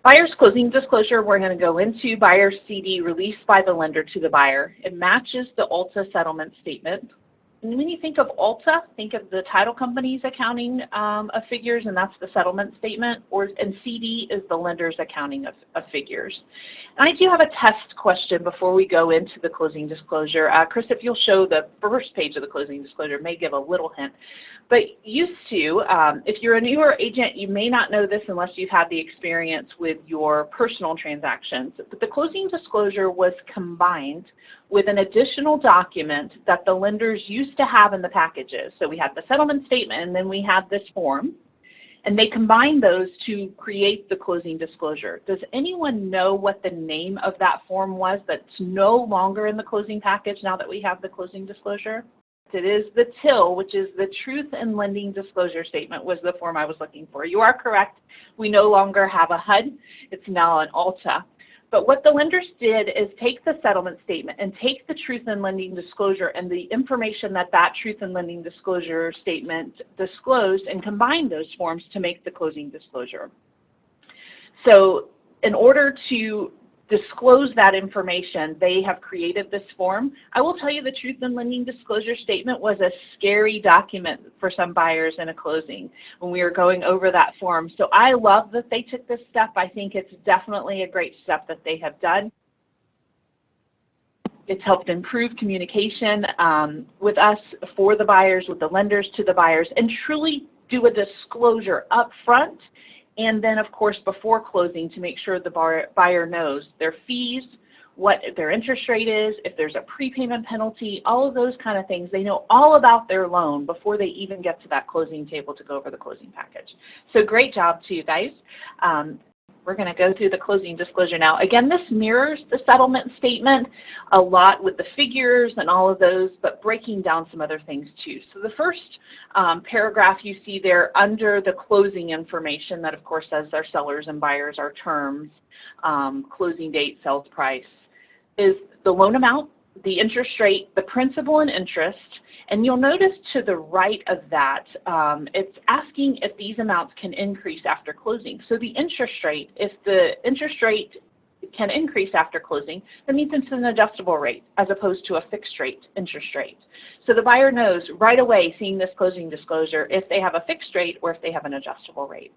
Buyer's closing disclosure, we're going to go into buyer's CD released by the lender to the buyer. It matches the ALTA settlement statement. And when you think of ALTA, think of the title company's accounting of figures, and that's the settlement statement, and CD is the lender's accounting of figures. And I do have a test question before we go into the closing disclosure. Chris, if you'll show the first page of the closing disclosure, it may give a little hint. But used to, if you're a newer agent, you may not know this unless you've had the experience with your personal transactions. But the closing disclosure was combined with an additional document that the lenders used to have in the packages. So we had the settlement statement, and then we had this form, and they combined those to create the closing disclosure. Does anyone know what the name of that form was that's no longer in the closing package now that we have the closing disclosure? It is the TIL, which is the Truth in Lending Disclosure Statement, was the form I was looking for. You are correct. We no longer have a HUD. It's now an ALTA. But what the lenders did is take the settlement statement and take the Truth in Lending Disclosure and the information that that Truth in Lending Disclosure Statement disclosed and combine those forms to make the closing disclosure. So in order to disclose that information, they have created this form. I will tell you the Truth in Lending Disclosure Statement was a scary document for some buyers in a closing when we were going over that form. So I love that they took this step. I think it's definitely a great step that they have done. It's helped improve communication with us, for the buyers, with the lenders to the buyers, and truly do a disclosure up front. And then, of course, before closing to make sure the buyer knows their fees, what their interest rate is, if there's a prepayment penalty, all of those kind of things. They know all about their loan before they even get to that closing table to go over the closing package. So great job to you guys. We're going to go through the closing disclosure now. Again, this mirrors the settlement statement a lot with the figures and all of those, but breaking down some other things too. So the first paragraph you see there under the closing information that of course says our sellers and buyers, our terms, closing date, sales price, is the loan amount, the interest rate, the principal and interest. And you'll notice to the right of that, it's asking if these amounts can increase after closing. So the interest rate, if the interest rate can increase after closing, that means it's an adjustable rate as opposed to a fixed rate interest rate. So the buyer knows right away, seeing this closing disclosure, if they have a fixed rate or if they have an adjustable rate.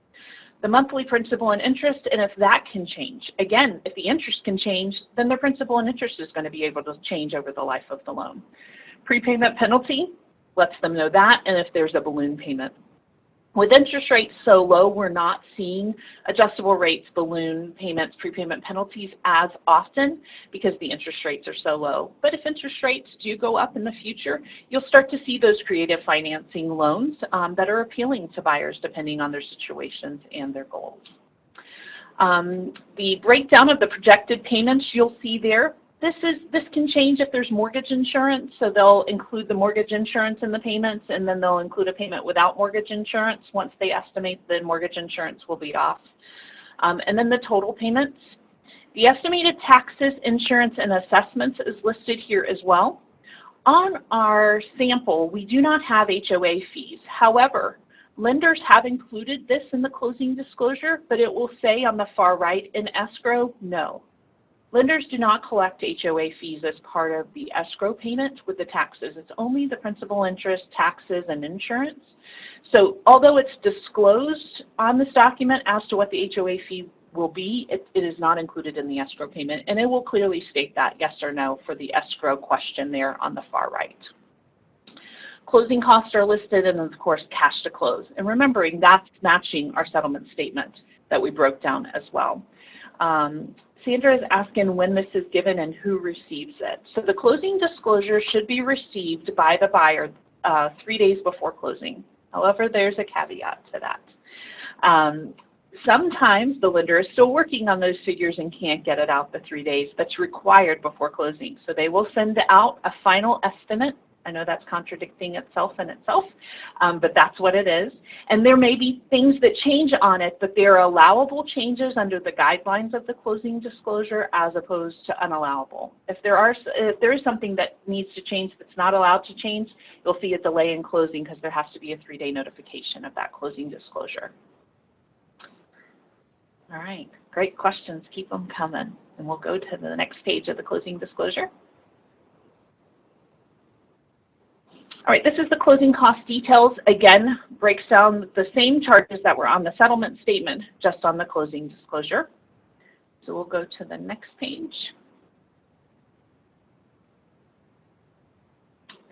The monthly principal and interest, and if that can change. Again, if the interest can change, then the principal and interest is going to be able to change over the life of the loan. Prepayment penalty lets them know that, and if there's a balloon payment. With interest rates so low, we're not seeing adjustable rates, balloon payments, prepayment penalties as often because the interest rates are so low. But if interest rates do go up in the future, you'll start to see those creative financing loans that are appealing to buyers depending on their situations and their goals. The breakdown of the projected payments you'll see there. This can change if there's mortgage insurance, so they'll include the mortgage insurance in the payments, and then they'll include a payment without mortgage insurance once they estimate the mortgage insurance will be off. And then the total payments. The estimated taxes, insurance, and assessments is listed here as well. On our sample, we do not have HOA fees. However, lenders have included this in the closing disclosure, but it will say on the far right, in escrow, no. Lenders do not collect HOA fees as part of the escrow payment with the taxes. It's only the principal, interest, taxes, and insurance. So although it's disclosed on this document as to what the HOA fee will be, it is not included in the escrow payment, and it will clearly state that yes or no for the escrow question there on the far right. Closing costs are listed, and of course cash to close. And remembering that's matching our settlement statement that we broke down as well. Sandra is asking when this is given and who receives it. So the closing disclosure should be received by the buyer 3 days before closing. However, there's a caveat to that. Sometimes the lender is still working on those figures and can't get it out the 3 days. That's required before closing. So they will send out a final estimate. I know that's contradicting itself in itself, but that's what it is. And there may be things that change on it, but they're allowable changes under the guidelines of the closing disclosure as opposed to unallowable. If there is something that needs to change that's not allowed to change, you'll see a delay in closing because there has to be a 3-day notification of that closing disclosure. All right, great questions. Keep them coming. And we'll go to the next page of the closing disclosure. All right, this is the closing cost details. Again, breaks down the same charges that were on the settlement statement, just on the closing disclosure. So we'll go to the next page.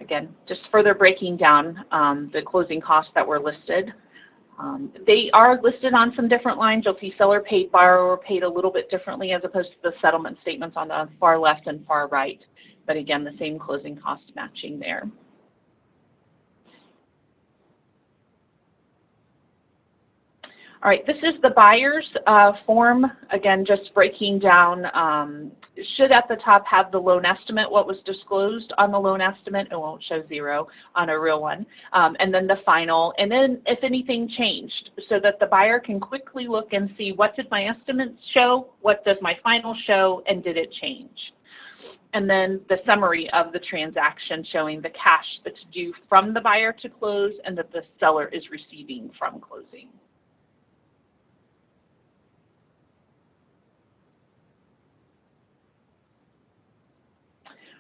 Again, just further breaking down the closing costs that were listed. They are listed on some different lines. You'll see seller paid, borrower paid a little bit differently as opposed to the settlement statements on the far left and far right. But again, the same closing cost matching there. All right, this is the buyer's form. Again, just breaking down, should at the top have the loan estimate, what was disclosed on the loan estimate. It won't show 0 on a real one. And then the final, and then if anything changed, so that the buyer can quickly look and see what did my estimates show, what does my final show, and did it change? And then the summary of the transaction showing the cash that's due from the buyer to close and that the seller is receiving from closing.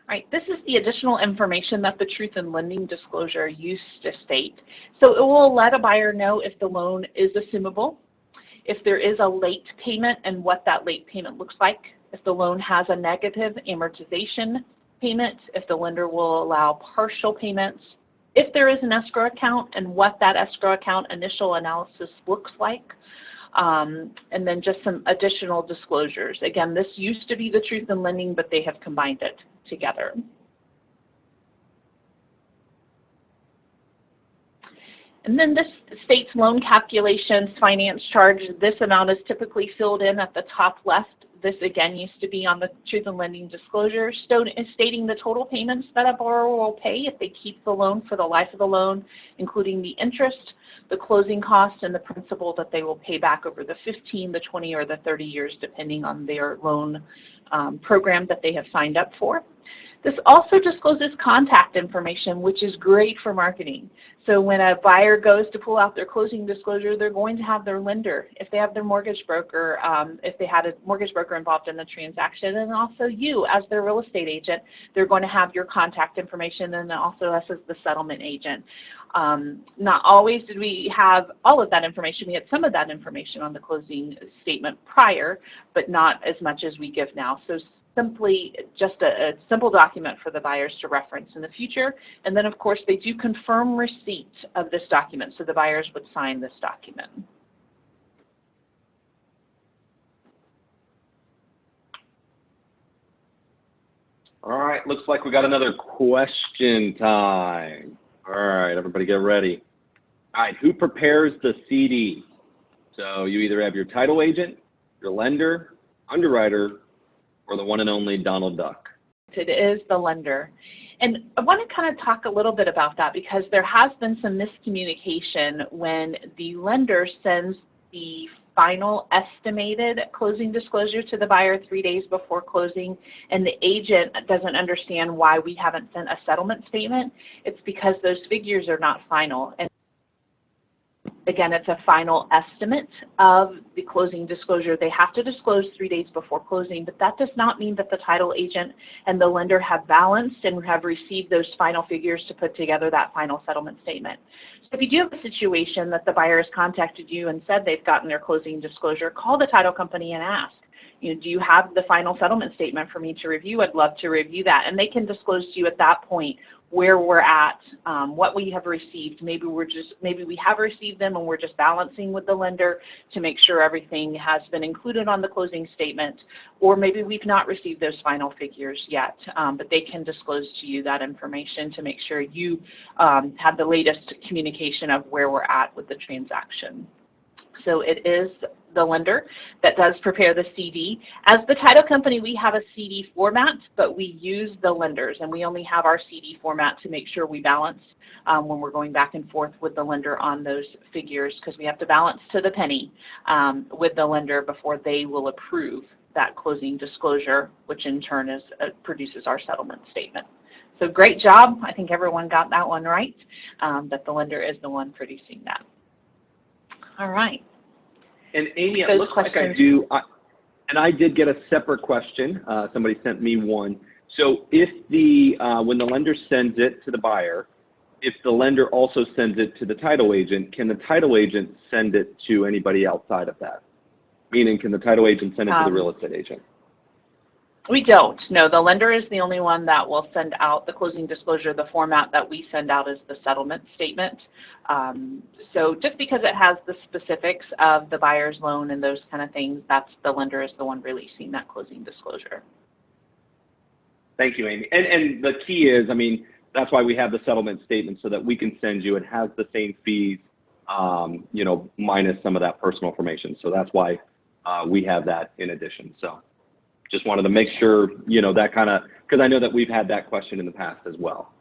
Right, this is the additional information that the Truth in Lending disclosure used to state. So it will let a buyer know if the loan is assumable, if there is a late payment and what that late payment looks like, if the loan has a negative amortization payment, if the lender will allow partial payments, if there is an escrow account and what that escrow account initial analysis looks like, and then just some additional disclosures. Again, this used to be the Truth in Lending, but they have combined it together. And then this states loan calculations, finance charge. This amount is typically filled in at the top left. This again used to be on the Truth in Lending disclosure, stating the total payments that a borrower will pay if they keep the loan for the life of the loan, including the interest, the closing costs, and the principal that they will pay back over the 15, the 20, or the 30 years, depending on their loan program that they have signed up for. This also discloses contact information, which is great for marketing. So when a buyer goes to pull out their closing disclosure, they're going to have their lender, if they have their mortgage broker, if they had a mortgage broker involved in the transaction, and also you as their real estate agent, they're going to have your contact information, and also us as the settlement agent. Not always did we have all of that information. We had some of that information on the closing statement prior, but not as much as we give now. So simply just a simple document for the buyers to reference in the future. And then, of course, they do confirm receipt of this document, so the buyers would sign this document. All right, looks like we got another question time. All right, everybody get ready. All right, who prepares the CD? So you either have your title agent, your lender, underwriter, or the one and only Donald Duck. It is the lender. And I want to kind of talk a little bit about that because there has been some miscommunication when the lender sends the final estimated closing disclosure to the buyer 3 days before closing, and the agent doesn't understand why we haven't sent a settlement statement. It's because those figures are not final. And again, it's a final estimate of the closing disclosure. They have to disclose 3 days before closing, but that does not mean that the title agent and the lender have balanced and have received those final figures to put together that final settlement statement. So if you do have a situation that the buyer has contacted you and said they've gotten their closing disclosure, call the title company and ask, do you have the final settlement statement for me to review? I'd love to review that. And they can disclose to you at that point where we're at, what we have received. Maybe we have received them and we're just balancing with the lender to make sure everything has been included on the closing statement, or maybe we've not received those final figures yet, but they can disclose to you that information to make sure you have the latest communication of where we're at with the transaction. So it is the lender that does prepare the CD. As the title company, we have a CD format, but we use the lenders, and we only have our CD format to make sure we balance when we're going back and forth with the lender on those figures, because we have to balance to the penny with the lender before they will approve that closing disclosure, which in turn produces our settlement statement. So great job. I think everyone got that one right, that the lender is the one producing that. All right. And Amy, it Those looks like I questions- do, and I did get a separate question. Somebody sent me one. So if when the lender sends it to the buyer, if the lender also sends it to the title agent, can the title agent send it to anybody outside of that? Meaning, can the title agent send it to the real estate agent? We don't. No, the lender is the only one that will send out the closing disclosure. The format that we send out is the settlement statement. So just because it has the specifics of the buyer's loan and those kind of things, that's the lender is the one releasing that closing disclosure. Thank you, Amy. And the key is, I mean, that's why we have the settlement statement so that we can send you, it has the same fees, you know, minus some of that personal information. So that's why we have that in addition. So just wanted to make sure, you know, that kind of, because I know that we've had that question in the past as well.